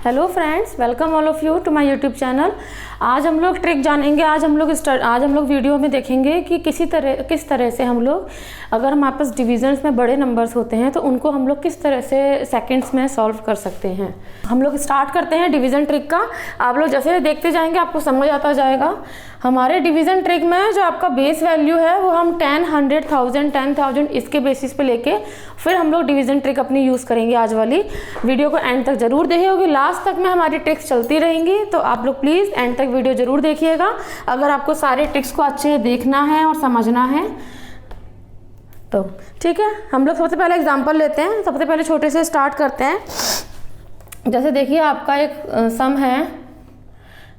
Hello friends, welcome all of you to my YouTube channel. आज हम लोग trick जानेंगे। आज हम लोग वीडियो में देखेंगे कि किस तरह से हम लोग, अगर हमारे पास डिविजन्स में बड़े नंबर्स होते हैं तो उनको हम लोग किस तरह से सेकंड्स में सॉल्व कर सकते हैं। हम लोग स्टार्ट करते हैं डिवीज़न ट्रिक का। आप लोग जैसे देखते जाएंगे आपको समझ आता जाएगा। हमारे डिवीज़न ट्रिक में जो आपका बेस वैल्यू है वो हम 10, 100,000, 10,000 इसके बेसिस पे लेके फिर हम लोग डिवीज़न ट्रिक अपनी यूज़ करेंगे। आज वाली वीडियो को एंड तक ज़रूर देखिए, क्योंकि लास्ट तक में हमारी ट्रिक्स चलती रहेंगी। तो आप लोग प्लीज़ एंड तक वीडियो ज़रूर देखिएगा अगर आपको सारे ट्रिक्स को अच्छे से देखना है और समझना है तो। ठीक है, हम लोग सबसे पहले एग्जाम्पल लेते हैं। सबसे पहले छोटे से स्टार्ट करते हैं। जैसे देखिए आपका एक सम है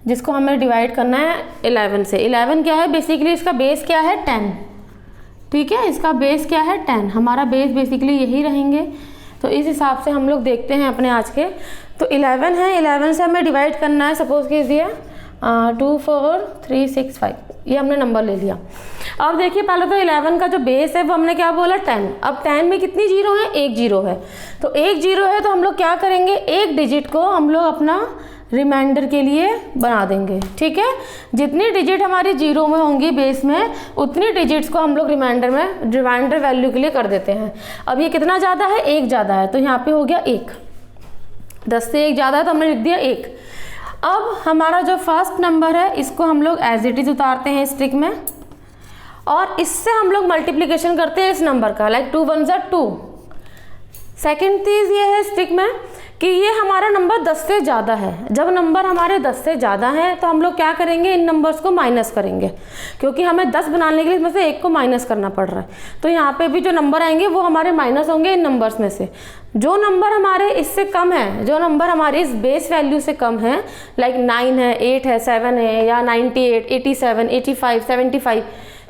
जिसको हमें डिवाइड करना है 11 से। 11 क्या है, बेसिकली इसका बेस क्या है 10। ठीक है, इसका बेस क्या है 10। हमारा बेस बेसिकली यही रहेंगे। तो इस हिसाब से हम लोग देखते हैं अपने आज के। तो 11 है, 11 से हमें डिवाइड करना है। सपोज कीजिए 2, 4, 3, 6, 5, ये हमने नंबर ले लिया। अब देखिए पहले तो 11 का जो बेस है वो हमने क्या बोला 10। अब 10 में कितनी जीरो है, एक जीरो है। तो एक जीरो है तो हम लोग क्या करेंगे, एक डिजिट को हम लोग अपना रिमाइंडर के लिए बना देंगे। ठीक है, जितनी डिजिट हमारी जीरो में होंगी बेस में, उतनी डिजिट्स को हम लोग रिमाइंडर वैल्यू के लिए कर देते हैं। अब ये कितना ज़्यादा है, एक ज़्यादा है, तो यहाँ पे हो गया 1। 10 से 1 ज़्यादा है तो हमने लिख दिया 1। अब हमारा जो फर्स्ट नंबर है इसको हम लोग एज इट इज़ उतारते हैं इस ट्रिक में, और इससे हम लोग मल्टीप्लिकेशन करते हैं इस नंबर का, लाइक 2 1 जा 2। सेकेंड चीज़ ये है इस ट्रिक में कि ये हमारा नंबर 10 से ज़्यादा है। जब नंबर हमारे 10 से ज़्यादा है तो हम लोग क्या करेंगे, इन नंबर्स को माइनस करेंगे, क्योंकि हमें 10 बनाने के लिए इसमें से 1 को माइनस करना पड़ रहा है। तो यहाँ पे भी जो नंबर आएंगे वो हमारे माइनस होंगे इन नंबर्स में से। जो नंबर हमारे इससे कम है, जो नंबर हमारी इस बेस वैल्यू से कम है, लाइक 9 है, 8 है, 7 है, या 98, 87, 85, 75,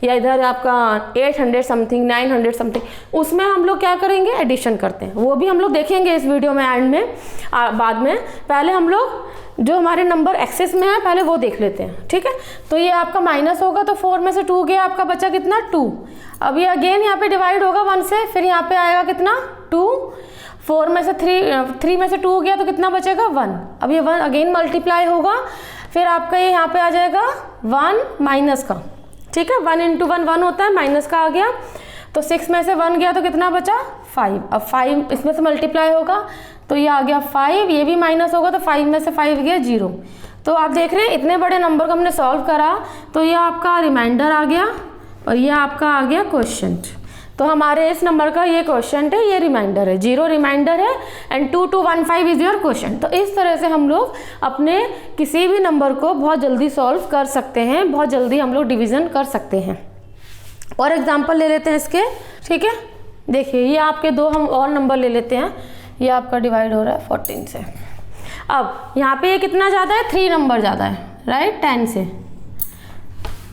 या इधर आपका 800 समथिंग, 900 समथिंग, उसमें हम लोग क्या करेंगे, एडिशन करते हैं। वो भी हम लोग देखेंगे इस वीडियो में एंड में बाद में। पहले हम लोग जो हमारे नंबर एक्सेस में है पहले वो देख लेते हैं। ठीक है, तो ये आपका माइनस होगा तो 4 में से 2 गया, आपका बचा कितना 2। अब ये अगेन यहाँ पे डिवाइड होगा 1 से, फिर यहाँ पे आएगा कितना 2। 4 में से 3 में से 2 गया तो कितना बचेगा 1। अब ये 1 अगेन मल्टीप्लाई होगा, फिर आपका ये यहाँ पे आ जाएगा 1 माइनस का। ठीक है, 1 × 1 1 होता है, माइनस का आ गया। तो 6 में से 1 गया तो कितना बचा 5। अब 5 इसमें से मल्टीप्लाई होगा तो ये आ गया 5, ये भी माइनस होगा तो 5 में से 5 गया 0। तो आप देख रहे हैं इतने बड़े नंबर को हमने सॉल्व करा तो ये आपका रिमाइंडर आ गया और ये आपका आ गया क्वोशिएंट। तो हमारे इस नंबर का ये क्वोशिएंट है, ये रिमाइंडर है, 0 रिमाइंडर है एंड 2215 इज योर क्वोशिएंट। तो इस तरह से हम लोग अपने किसी भी नंबर को बहुत जल्दी सॉल्व कर सकते हैं, बहुत जल्दी हम लोग डिवीज़न कर सकते हैं। और एग्जांपल ले लेते हैं इसके। ठीक है, देखिए ये आपके 2 हम और नंबर ले लेते हैं। ये आपका डिवाइड हो रहा है 14 से। अब यहाँ पे ये कितना ज़्यादा है, 3 नंबर ज़्यादा है, राइट, 10 से।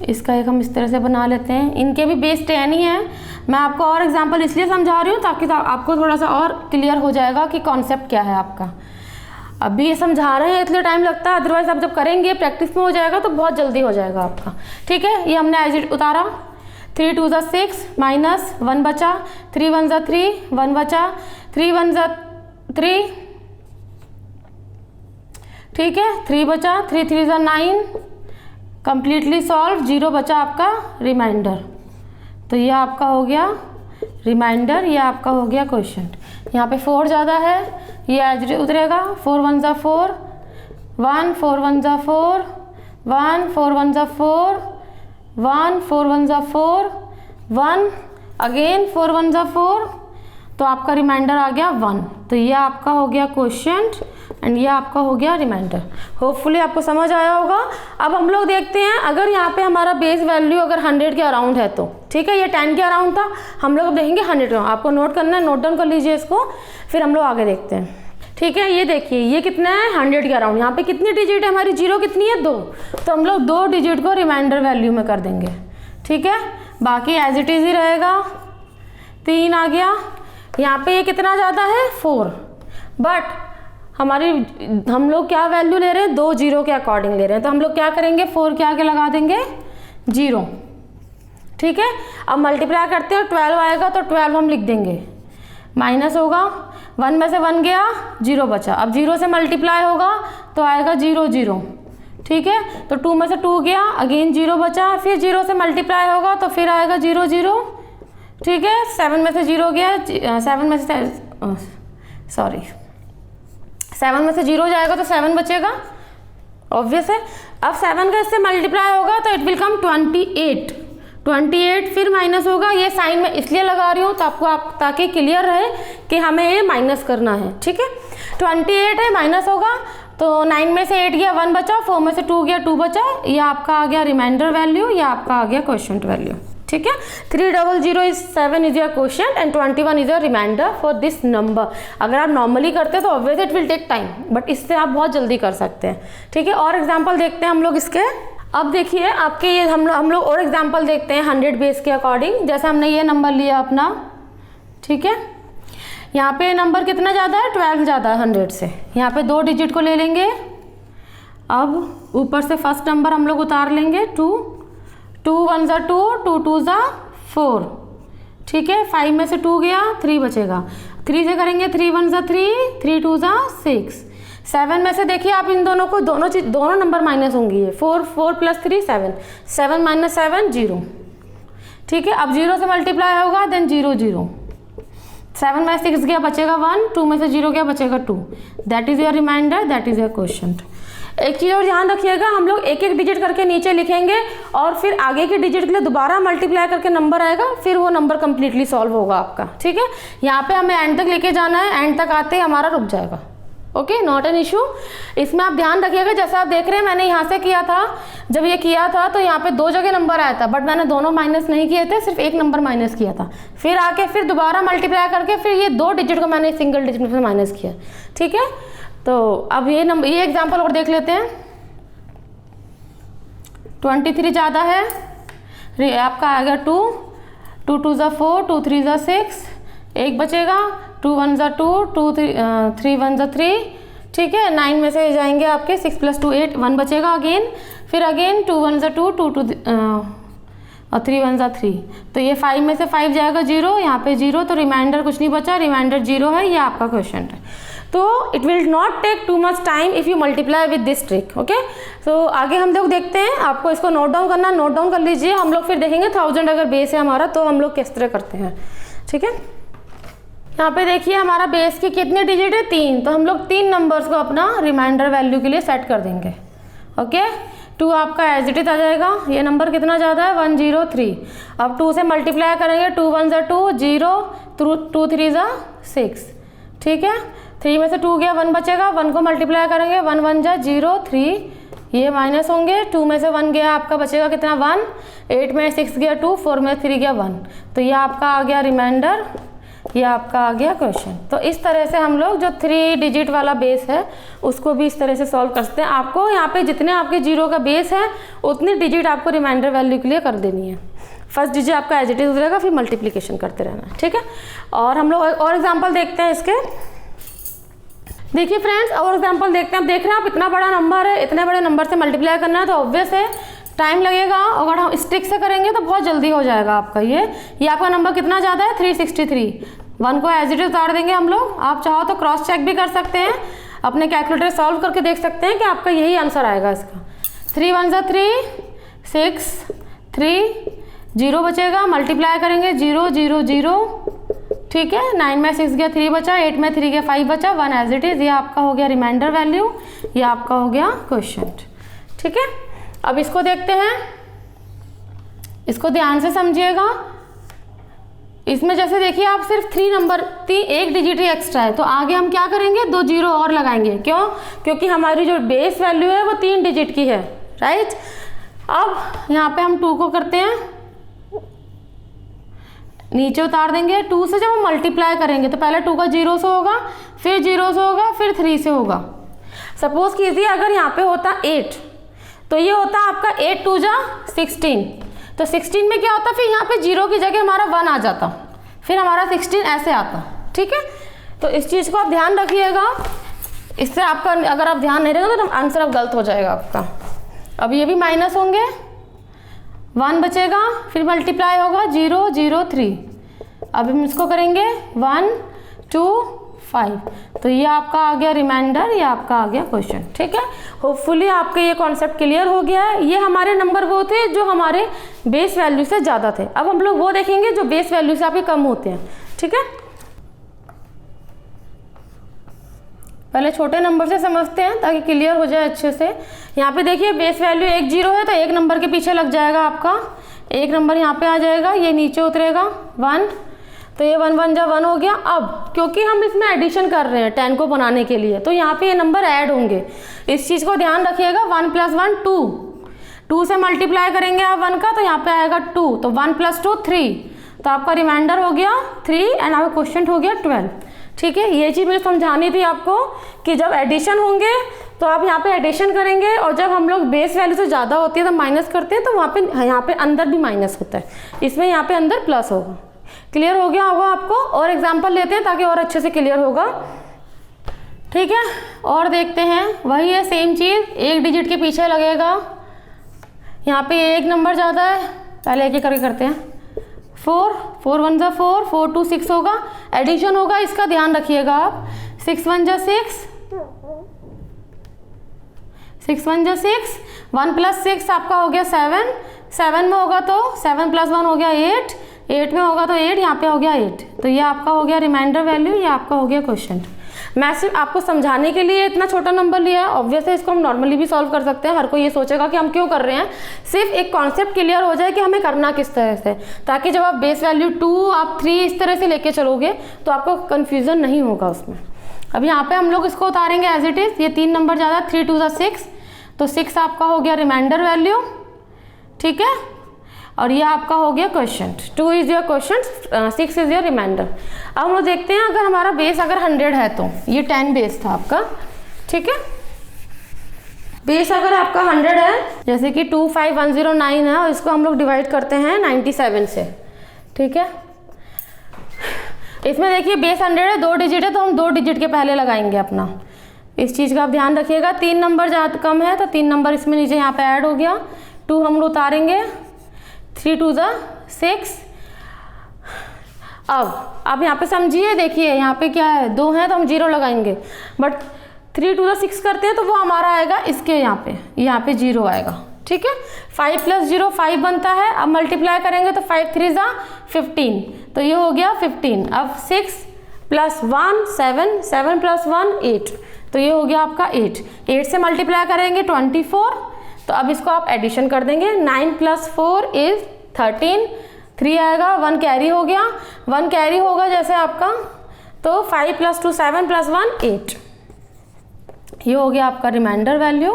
इसका एक हम इस तरह से बना लेते हैं। इनके भी बेस 10 ही है। मैं आपको और एग्जांपल इसलिए समझा रही हूँ ताकि आपको थोड़ा सा और क्लियर हो जाएगा कि कॉन्सेप्ट क्या है आपका। अभी ये समझा रहे हैं इसलिए टाइम लगता है, अदरवाइज आप जब करेंगे प्रैक्टिस में हो जाएगा तो बहुत जल्दी हो जाएगा आपका। ठीक है, ये हमने एज इट उतारा। 3 2 जा 6 माइनस 1 बचा, 3 1 जा 3, 1 बचा, 3 1 जा 3। ठीक है, 3 बचा, 3 3 जा 9, कंप्लीटली सॉल्व, 0 बचा आपका रिमाइंडर। तो ये आपका हो गया रिमाइंडर, ये आपका हो गया क्वोशिएंट। यहाँ पे 4 ज़्यादा है, ये एज उतरेगा। 4 1 जा 4, 1 4 1 जा 4, 1 4 1 जा 4, 1 4 1 जा 4, 1 अगेन 4 1 जा 4, तो आपका रिमाइंडर आ गया 1। तो ये आपका हो गया क्वोशिएंट एंड ये आपका हो गया रिमाइंडर। होपफुली आपको समझ आया होगा। अब हम लोग देखते हैं अगर यहाँ पे हमारा बेस वैल्यू अगर 100 के अराउंड है तो। ठीक है, ये 10 के अराउंड था, हम लोग देखेंगे 100 के। आपको नोट करना है, नोट डाउन कर लीजिए इसको, फिर हम लोग आगे देखते हैं। ठीक है, ये देखिए ये कितना है 100 के अराउंड। यहाँ पे कितनी डिजिट है हमारी, 0 कितनी है 2, तो हम लोग 2 डिजिट को रिमाइंडर वैल्यू में कर देंगे। ठीक है, बाकी एज इट इज़ ही रहेगा। 3 आ गया। यहाँ पे ये कितना ज़्यादा है 4, बट हम लोग क्या वैल्यू ले रहे हैं, 2 0 के अकॉर्डिंग ले रहे हैं। तो हम लोग क्या करेंगे, 4 के आगे लगा देंगे 0। ठीक है, अब मल्टीप्लाई करते हैं, 12 आएगा तो 12 हम लिख देंगे, माइनस होगा 1 में से 1 गया, 0 बचा। अब 0 से मल्टीप्लाई होगा तो आएगा 0 0, ठीक है। तो 2 में से 2 गया, अगेन 0 बचा, फिर 0 से मल्टीप्लाई होगा तो फिर आएगा 0 0, ठीक है। 7 में से 0 गया, 7 में से 0 जाएगा तो 7 बचेगा, ऑब्वियस है। अब 7 का इससे मल्टीप्लाई होगा तो इट विल कम 28, फिर माइनस होगा। ये साइन में इसलिए लगा रही हूँ तो ताकि क्लियर रहे कि हमें ये माइनस करना है, ठीक है। 28 है, माइनस होगा तो 9 में से 8 गया, 1 बचा, 4 में से 2 गया, 2 बचा। ये आपका आ गया रिमाइंडर वैल्यू, या आपका आ गया क्वोशिएंट वैल्यू, ठीक है। 300 is your quotient and 21 is your reminder for this number. अगर आप नॉर्मली करते हैं तो obvious it will take time, but इससे आप बहुत जल्दी कर सकते हैं, ठीक है। और एग्जाम्पल देखते हैं हम लोग इसके। अब देखिए आपके ये हम लोग और एग्जाम्पल देखते हैं 100 बेस के अकॉर्डिंग। जैसे हमने ये नंबर लिया अपना, ठीक है। यहाँ पे नंबर कितना ज़्यादा है, 12 ज़्यादा है 100 से। यहाँ पे 2 डिजिट को ले लेंगे। अब ऊपर से फर्स्ट नंबर हम लोग उतार लेंगे 2, 2 1 ज़ा 2, 2 2 ज़ा 4, ठीक है। 5 में से 2 गया, 3 बचेगा। 3 से करेंगे 3 1 ज़ा 3, 3 2 ज़ा 6। 7 में से देखिए आप इन दोनों को दोनों नंबर माइनस होंगी। ये 4 + 3 7, 7 - 7 0, ठीक है। अब 0 से मल्टीप्लाई होगा देन 0 0। 7 में 6 गया, बचेगा 1, 2 में से 0 गया, बचेगा 2। That is your reminder, that is your quotient. एक चीज़ और ध्यान रखिएगा, हम लोग एक एक डिजिट करके नीचे लिखेंगे और फिर आगे के डिजिट के लिए दोबारा मल्टीप्लाई करके नंबर आएगा, फिर वो नंबर कंप्लीटली सॉल्व होगा आपका, ठीक है। यहाँ पे हमें एंड तक लेके जाना है, एंड तक आते ही हमारा रुक जाएगा, ओके, नॉट एन इशू। इसमें आप ध्यान रखिएगा, जैसा आप देख रहे हैं मैंने यहाँ से किया था, जब ये किया था तो यहाँ पे 2 जगह नंबर आया था, बट मैंने दोनों माइनस नहीं किए थे, सिर्फ एक नंबर माइनस किया था। फिर आके फिर दोबारा मल्टीप्लाई करके फिर ये 2 डिजिट को मैंने सिंगल डिजिट में माइनस किया, ठीक है। तो अब ये एग्जाम्पल और देख लेते हैं। 23 ज़्यादा है, आपका आएगा 2, 2 2 ज़ा 4, 2 3 ज़ा 6, 1 बचेगा, 2 1 ज़ा 2, 3 1 ज़ा 3, ठीक है। 9 में से जाएंगे आपके 6 + 2 8, 1 बचेगा अगेन, फिर अगेन 2 1 ज़ा 2, 2 2 और 3 1 ज़ा 3। तो ये 5 में से 5 जाएगा 0, यहाँ पे 0, तो रिमाइंडर कुछ नहीं बचा, रिमाइंडर 0 है, ये आपका क्वोशिएंट है। तो it will not take too much time if you multiply with this trick, okay. तो आगे हम लोग देखते हैं, आपको इसको नोट डाउन करना, नोट डाउन कर लीजिए। हम लोग फिर देखेंगे 1000 अगर बेस है हमारा तो हम लोग किस तरह करते हैं, ठीक है। यहाँ पे देखिए हमारा बेस की कितने डिजिट है, 3, तो हम लोग 3 नंबर्स को अपना रिमाइंडर वैल्यू के लिए सेट कर देंगे, ओके। 2 आपका एज इट इज आ जाएगा। ये नंबर कितना ज़्यादा है, 103। अब 2 से मल्टीप्लाई करेंगे, 2 1 ज़ा 2 0, 2 3 ज़ा 6, ठीक है। 3 में से 2 गया, 1 बचेगा, 1 को मल्टीप्लाई करेंगे, 1 1 ज़ा 0 3, ये माइनस होंगे। 2 में से 1 गया, आपका बचेगा कितना 1, 8 में 6 गया 2, 4 में 3 गया 1, तो ये आपका आ गया रिमाइंडर, ये आपका आ गया क्वेश्चन। तो इस तरह से हम लोग जो 3 डिजिट वाला बेस है उसको भी इस तरह से सॉल्व कर सकते हैं। आपको यहाँ पे जितने आपके 0 का बेस है उतनी डिजिट आपको रिमाइंडर वैल्यू के लिए कर देनी है। फर्स्ट डिजिट आपका एज इट इज रहेगा, फिर मल्टीप्लिकेशन करते रहना है, ठीक है। और हम लोग और एग्जाम्पल देखते हैं इसके। देखिए फ्रेंड्स, और एग्जाम्पल देखते हैं। आप देख रहे हैं आप इतना बड़ा नंबर है, इतने बड़े नंबर से मल्टीप्लाई करना है तो ऑब्वियस है टाइम लगेगा। अगर हम स्टिक से करेंगे तो बहुत जल्दी हो जाएगा आपका। ये आपका नंबर कितना ज़्यादा है, 363। 1 को एज इट इज उतार देंगे हम लोग। आप चाहो तो क्रॉस चेक भी कर सकते हैं, अपने कैलकुलेटर सॉल्व करके देख सकते हैं कि आपका यही आंसर आएगा इसका। 3 1 ज़ा 3, 6 3, 0 बचेगा, मल्टीप्लाई करेंगे 0 0 0, ठीक है। 9 में 6 गया 3 बचा, 8 में 3 गया 5 बचा, 1 एज इट इज। ये आपका हो गया रिमाइंडर वैल्यू, ये आपका हो गया क्वेश्चन, ठीक है। अब इसको देखते हैं, इसको ध्यान से समझिएगा। इसमें जैसे देखिए आप सिर्फ 3 नंबर, 1 डिजिट ही एक्स्ट्रा है, तो आगे हम क्या करेंगे, 2 0 और लगाएंगे। क्यों? क्योंकि हमारी जो बेस वैल्यू है वो 3 डिजिट की है, राइट। अब यहाँ पे हम 2 को करते हैं, नीचे उतार देंगे। 2 से जब हम मल्टीप्लाई करेंगे तो पहले 2 का 0 से होगा, फिर 0 से होगा, फिर 3 से होगा। सपोज कीजिए अगर यहाँ पे होता 8, तो ये होता आपका 8 2 जा 16। तो 16 में क्या होता, फिर यहाँ पे 0 की जगह हमारा 1 आ जाता, फिर हमारा 16 ऐसे आता, ठीक है। तो इस चीज़ को आप ध्यान रखिएगा, इससे आपका अगर आप ध्यान नहीं रखेंगे तो आंसर अब गलत हो जाएगा आपका। अब ये भी माइनस होंगे, 1 बचेगा, फिर मल्टीप्लाई होगा 0 0 3। अब हम इसको करेंगे 1 2 5। तो ये आपका आ गया रिमाइंडर, ये आपका आ गया क्वेश्चन। ठीक है, होपफुली आपके ये कॉन्सेप्ट क्लियर हो गया है। ये हमारे नंबर वो थे जो हमारे बेस वैल्यू से ज़्यादा थे। अब हम लोग वो देखेंगे जो बेस वैल्यू से आपके कम होते हैं। ठीक है, पहले छोटे नंबर से समझते हैं ताकि क्लियर हो जाए अच्छे से। यहाँ पे देखिए बेस वैल्यू 1 0 है तो 1 नंबर के पीछे लग जाएगा आपका, 1 नंबर यहाँ पे आ जाएगा, ये नीचे उतरेगा 1, तो ये 1 1 जा 1 हो गया। अब क्योंकि हम इसमें एडिशन कर रहे हैं 10 को बनाने के लिए, तो यहाँ पे ये नंबर ऐड होंगे। इस चीज़ को ध्यान रखिएगा। 1 + 1 2, 2 से मल्टीप्लाई करेंगे आप 1 का तो यहाँ पे आएगा 2, तो 1 + 2 3, तो आपका रिमाइंडर हो गया 3 एंड आपका क्वेश्चन हो गया 12। ठीक है, ये चीज़ मुझे समझानी थी आपको कि जब एडिशन होंगे तो आप यहाँ पे एडिशन करेंगे, और जब हम लोग बेस वैल्यू से ज़्यादा होती है तो माइनस करते हैं, तो वहाँ पे यहाँ पे अंदर भी माइनस होता है, इसमें यहाँ पे अंदर प्लस होगा। क्लियर हो गया होगा आपको। और एग्जांपल लेते हैं ताकि और अच्छे से क्लियर होगा। ठीक है, और देखते हैं, वही है सेम चीज़, 1 डिजिट के पीछे लगेगा। यहाँ पे 1 नंबर ज़्यादा है, पहले एक एक करके करते हैं। 4 4 1 जा 4, 4 2 6 होगा, एडिशन होगा, इसका ध्यान रखिएगा आप। 6 1 जा 6, 6 1 जा 6, 1 + 6 आपका हो गया 7, 7 में होगा तो 7 + 1 हो गया 8, 8 में होगा तो 8, यहाँ पे हो गया 8। तो ये आपका हो गया रिमाइंडर वैल्यू, ये आपका हो गया क्वेश्चन। मैं सिर्फ आपको समझाने के लिए इतना छोटा नंबर लिया है। ऑब्वियसली इसको हम नॉर्मली भी सॉल्व कर सकते हैं, हर कोई ये सोचेगा कि हम क्यों कर रहे हैं। सिर्फ एक कॉन्सेप्ट क्लियर हो जाए कि हमें करना किस तरह से, ताकि जब आप बेस वैल्यू 2 आप 3 इस तरह से लेके चलोगे तो आपको कन्फ्यूज़न नहीं होगा उसमें। अब यहाँ पे हम लोग इसको उतारेंगे एज इट इज़। ये 3 नंबर ज़्यादा, 3 2 जा 6, तो 6 आपका हो गया रिमाइंडर वैल्यू। ठीक है, और ये आपका हो गया question. 2 is your question, 6 is your reminder. अब हम लोग देखते हैं अगर हमारा बेस अगर 100 है तो ये 10 बेस था आपका। ठीक है, बेस अगर आपका 100 है, जैसे कि 25109 है, और इसको हम लोग डिवाइड करते हैं 97 से। ठीक है, इसमें देखिए बेस 100 है, 2 डिजिट है, तो हम 2 डिजिट के पहले लगाएंगे अपना। इस चीज़ का आप ध्यान रखिएगा। 3 नंबर ज़्यादा कम है तो 3 नंबर इसमें नीचे यहाँ पे ऐड हो गया। 2 हम लोग उतारेंगे, 3 2 जा 6। अब यहाँ पे समझिए, देखिए यहाँ पे क्या है, 2 है तो हम 0 लगाएंगे, बट 3 2 जा 6 करते हैं तो वो हमारा आएगा इसके यहाँ पे 0 आएगा। ठीक है, 5 + 0 5 बनता है। अब मल्टीप्लाई करेंगे तो 5 3 जा 15, तो ये हो गया 15। अब 6 + 1 7, 7 + 1 8, तो ये हो गया आपका 8। 8 से मल्टीप्लाई करेंगे 24, तो अब इसको आप एडिशन कर देंगे। 9 + 4 इज 13, 3 आएगा, 1 कैरी हो गया, 1 कैरी होगा जैसे आपका, तो 5 + 2 7 + 1 8, ये हो गया आपका रिमाइंडर वैल्यू,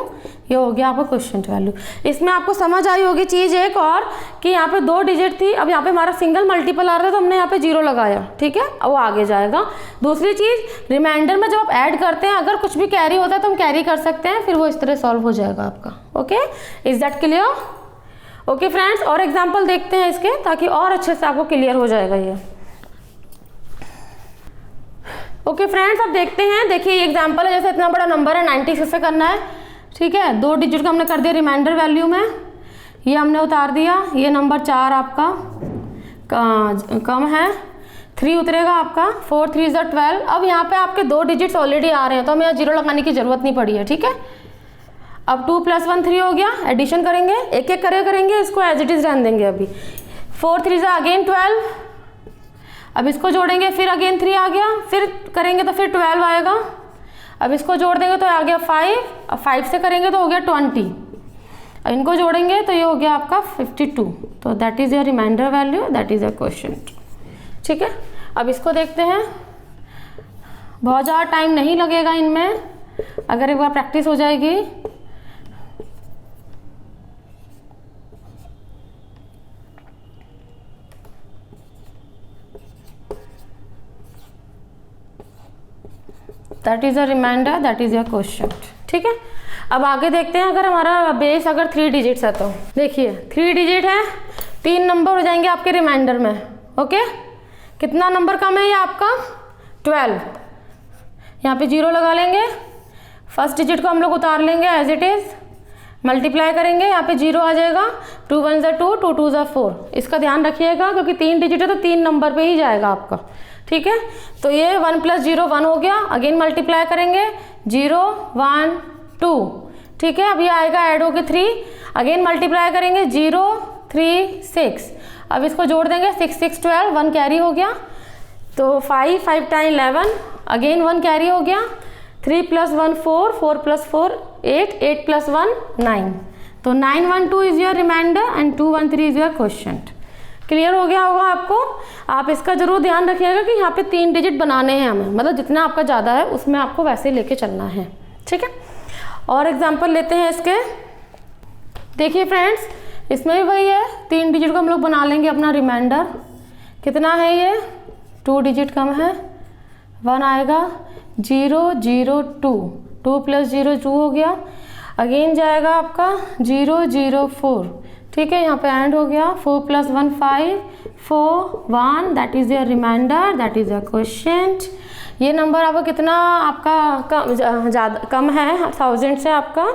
ये हो गया आपका क्वेश्चन वैल्यू। इसमें आपको समझ आई होगी चीज़ एक और, कि यहाँ पे 2 डिजिट थी, अब यहाँ पे हमारा सिंगल मल्टीपल आ रहा है तो हमने यहाँ पे 0 लगाया। ठीक है, अब वो आगे जाएगा। दूसरी चीज़, रिमाइंडर में जब आप ऐड करते हैं अगर कुछ भी कैरी होता है तो हम कैरी कर सकते हैं, फिर वो इस तरह सॉल्व हो जाएगा आपका। Okay, is that clear? Okay friends, और एग्जाम्पल देखते हैं इसके, ताकि और अच्छे से आपको क्लियर हो जाएगा ये। ओके फ्रेंड्स, अब देखते हैं। देखिए ये एग्जाम्पल है, जैसे इतना बड़ा नंबर है 96 से करना है। ठीक है, 2 डिजिट का हमने कर दिया रिमाइंडर वैल्यू में, ये हमने उतार दिया। ये नंबर 4 आपका कम है, 3 उतरेगा आपका, 4 3 जा 12। अब यहाँ पे आपके 2 डिजिट्स ऑलरेडी आ रहे हैं तो हमें 0 लगाने की जरूरत नहीं पड़ी है। ठीक है, अब 2 + 1 3 हो गया, एडिशन करेंगे, एक एक करेंगे, इसको एज इट इज रहने देंगे अभी। 4 3 जा अगेन 12, अब इसको जोड़ेंगे, फिर अगेन 3 आ गया, फिर करेंगे तो फिर 12 आएगा। अब इसको जोड़ देंगे तो आ गया 5, अब 5 से करेंगे तो हो गया 20, अब इनको जोड़ेंगे तो ये हो गया आपका 52। तो that is your reminder value, that is your question. ठीक है, अब इसको देखते हैं। बहुत ज़्यादा टाइम नहीं लगेगा इनमें, अगर एक बार प्रैक्टिस हो जाएगी। That is a reminder, that is your question. ठीक है, अब आगे देखते हैं। अगर हमारा बेस अगर 3 डिजिट्स है तो देखिए 3 डिजिट है, 3 नंबर हो जाएंगे आपके रिमाइंडर में। ओके, कितना नंबर कम है ये आपका 12, यहाँ पे 0 लगा लेंगे। फर्स्ट डिजिट को हम लोग उतार लेंगे एज इट इज़, मल्टीप्लाई करेंगे, यहाँ पे 0 आ जाएगा। 2 1 जा 2, 2 2 जा 4, इसका ध्यान रखिएगा क्योंकि 3 डिजिट है तो 3 नंबर पे ही जाएगा आपका। ठीक है। तो ये 1 + 0 1 हो गया, अगेन मल्टीप्लाई करेंगे 0 1 2, ठीक है। अब ये आएगा ऐड होके 3, अगेन मल्टीप्लाई करेंगे 0 3 6, अब इसको जोड़ देंगे 6 6 12, 1 कैरी हो गया, तो 5 5 10 11, अगेन 1 कैरी हो गया, 3 + 1 4, 4 + 4 8, 8 + 1 9, तो 912 is your reminder and 213 is your question. Clear हो गया होगा आपको। आप इसका जरूर ध्यान रखिएगा कि यहाँ पे 3 डिजिट बनाने हैं हमें, मतलब जितना आपका ज़्यादा है उसमें आपको वैसे लेके चलना है, ठीक है। और एग्जांपल लेते हैं इसके। देखिए फ्रेंड्स, इसमें भी वही है, 3 डिजिट को हम लोग बना लेंगे अपना रिमाइंडर। कितना है ये, 2 डिजिट कम है, 1 आएगा, 0 0 2, 2 + 0 2 हो गया, अगेन जाएगा आपका 0 0 4, ठीक है। यहाँ पे एंड हो गया, 4 + 1 5 4 1, that is your reminder, that is your question. ये नंबर आपका कितना आपका ज़्यादा कम है 1000 से, आपका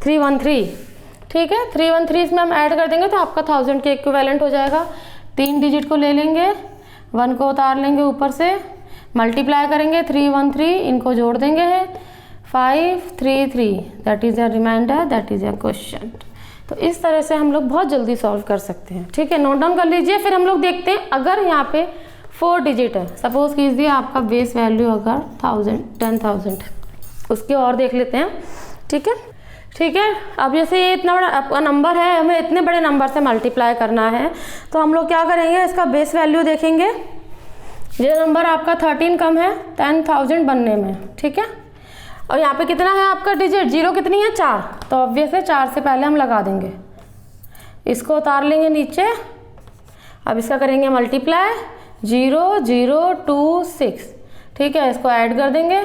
313, ठीक है। 313 इसमें हम ऐड कर देंगे तो आपका 1000 के इक्विवेलेंट हो जाएगा। 3 डिजिट को ले लेंगे, 1 को उतार लेंगे ऊपर से, मल्टीप्लाई करेंगे 313, इनको जोड़ देंगे 5 3 3, that is your reminder, that is your question. तो इस तरह से हम लोग बहुत जल्दी सॉल्व कर सकते हैं, ठीक है। नोट डाउन कर लीजिए। फिर हम लोग देखते हैं अगर यहाँ पे 4 डिजिट है, सपोज कीजिए आपका बेस वैल्यू अगर 1000 है, उसके और देख लेते हैं, ठीक है। ठीक है, अब जैसे ये इतना बड़ा आपका नंबर है, हमें इतने बड़े नंबर से मल्टीप्लाई करना है, तो हम लोग क्या करेंगे, इसका बेस वैल्यू देखेंगे। ये नंबर आपका 13 कम है 10,000 बनने में, ठीक है। और यहाँ पे कितना है आपका डिजिट, 0 कितनी है 4, तो ऑब्वियस है 4 से पहले हम लगा देंगे, इसको उतार लेंगे नीचे। अब इसका करेंगे मल्टीप्लाई 0 0 2 6, ठीक है, इसको ऐड कर देंगे,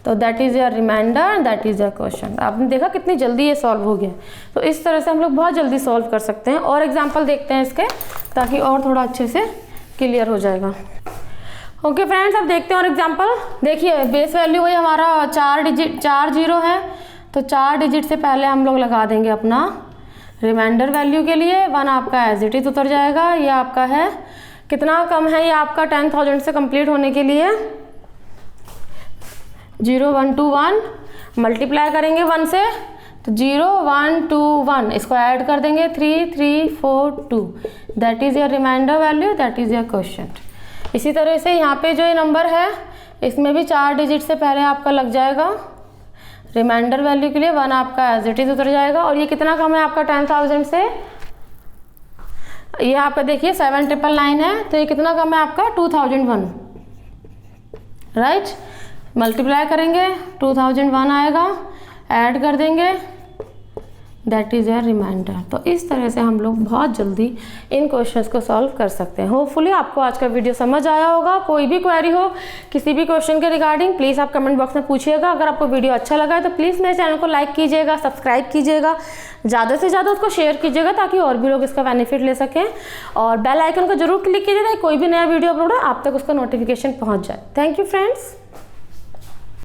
तो that is your reminder, that is your question. आपने देखा कितनी जल्दी ये सॉल्व हो गया। तो इस तरह से हम लोग बहुत जल्दी सॉल्व कर सकते हैं। और एग्जाम्पल देखते हैं इसके, ताकि और थोड़ा अच्छे से क्लियर हो जाएगा। ओके फ्रेंड्स, अब देखते हैं और एग्जाम्पल। देखिए बेस वैल्यू वही हमारा 4 डिजिट 4 0 है, तो 4 डिजिट से पहले हम लोग लगा देंगे अपना रिमाइंडर वैल्यू के लिए 1, आपका एज इट इज उतर जाएगा। ये आपका है, कितना कम है ये आपका 10,000 से कंप्लीट होने के लिए, 0 1 2 1, मल्टीप्लाई करेंगे 1 से, तो 0 1 2 1, इसको ऐड कर देंगे 3 3 4 2, that is your reminder value, that is your question. इसी तरह से यहाँ पे जो ये नंबर है, इसमें भी 4 डिजिट से पहले आपका लग जाएगा रिमाइंडर वैल्यू के लिए 1, आपका एज इट इज उतर जाएगा। और ये कितना कम है आपका 10,000 से, ये आपका देखिए 7999 है, तो ये कितना कम है आपका 2001, राइट। मल्टीप्लाई करेंगे 2001 आएगा, ऐड कर देंगे, दैट इज़ योर रिमाइंडर। तो इस तरह से हम लोग बहुत जल्दी इन क्वेश्चंस को सॉल्व कर सकते हैं। होपफुली आपको आज का वीडियो समझ आया होगा। कोई भी क्वेरी हो किसी भी क्वेश्चन के रिगार्डिंग, प्लीज़ आप कमेंट बॉक्स में पूछिएगा। अगर आपको वीडियो अच्छा लगा है तो प्लीज़ मेरे चैनल को लाइक कीजिएगा, सब्सक्राइब कीजिएगा, ज़्यादा से ज़्यादा उसको शेयर कीजिएगा ताकि और भी लोग इसका बेनिफिट ले सकें। और बेल आइकन को जरूर क्लिक कीजिएगा, कोई भी नया वीडियो अपलोड है आप तक उसका नोटिफिकेशन पहुँच जाए। Thank you friends.